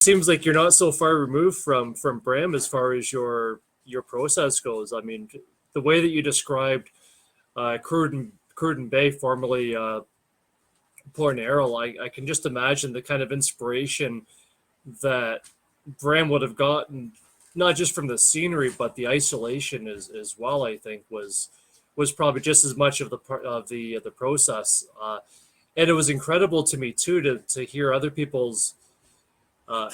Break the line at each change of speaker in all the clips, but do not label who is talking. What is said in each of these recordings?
seems like you're not so far removed from Bram as far as your process goes. I mean, the way that you described Cruden Bay, formerly Port Errol, I can just imagine the kind of inspiration that Bram would have gotten, not just from the scenery, but the isolation as well. I think was probably just as much of the process, and it was incredible to me too to hear other people's uh,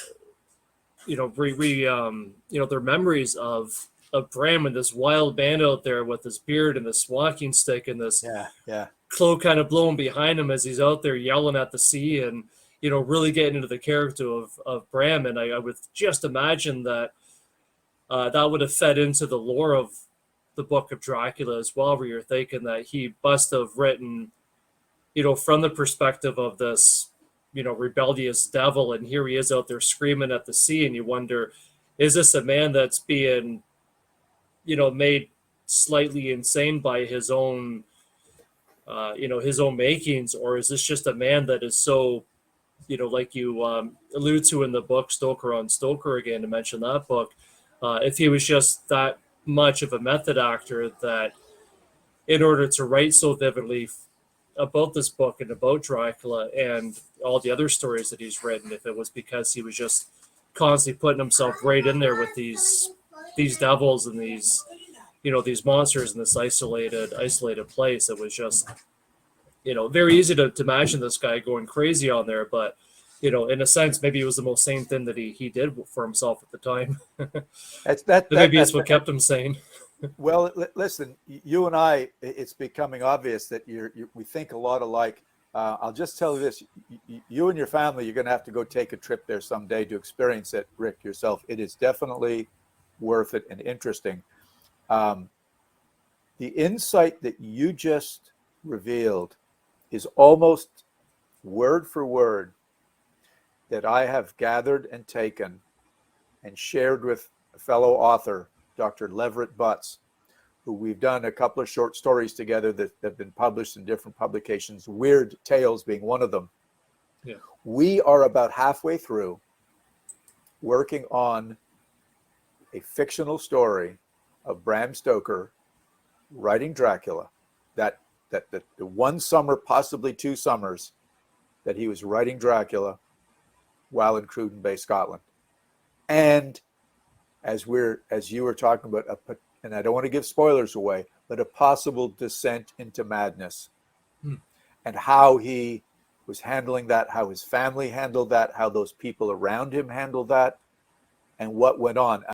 their memories of Bram and this wild man out there with his beard and this walking stick and this
Yeah, yeah.
cloak kind of blowing behind him as he's out there yelling at the sea and really getting into the character of Bram. And I would just imagine that that would have fed into the lore of the Book of Dracula as well, where you're thinking that he must have written, from the perspective of this, rebellious devil, and here he is out there screaming at the sea, and you wonder, is this a man that's being, made slightly insane by his own, his own makings, or is this just a man that is so, like you allude to in the book Stoker on Stoker, again to mention that book, if he was just that much of a method actor that, in order to write so vividly about this book and about Dracula and all the other stories that he's written, if it was because he was just constantly putting himself right in there with these devils and these monsters in this isolated place. It was just very easy to imagine this guy going crazy on there, but in a sense, maybe it was the most sane thing that he did for himself at the time. Maybe it's what kept him sane.
Well, listen, you and I, it's becoming obvious that we think a lot alike. I'll just tell you this: you and your family, you're going to have to go take a trip there someday to experience it, Rick, yourself. It is definitely worth it and interesting. The insight that you just revealed is almost word for word that I have gathered and taken and shared with a fellow author, Dr. Leverett Butts, who we've done a couple of short stories together that have been published in different publications, Weird Tales being one of them.
Yeah.
We are about halfway through working on a fictional story of Bram Stoker writing Dracula, that the one summer, possibly 2 summers, that he was writing Dracula while in Cruden Bay, Scotland. And as you were talking about, and I don't want to give spoilers away, but a possible descent into madness, and how he was handling that, how his family handled that, how those people around him handled that, and what went on.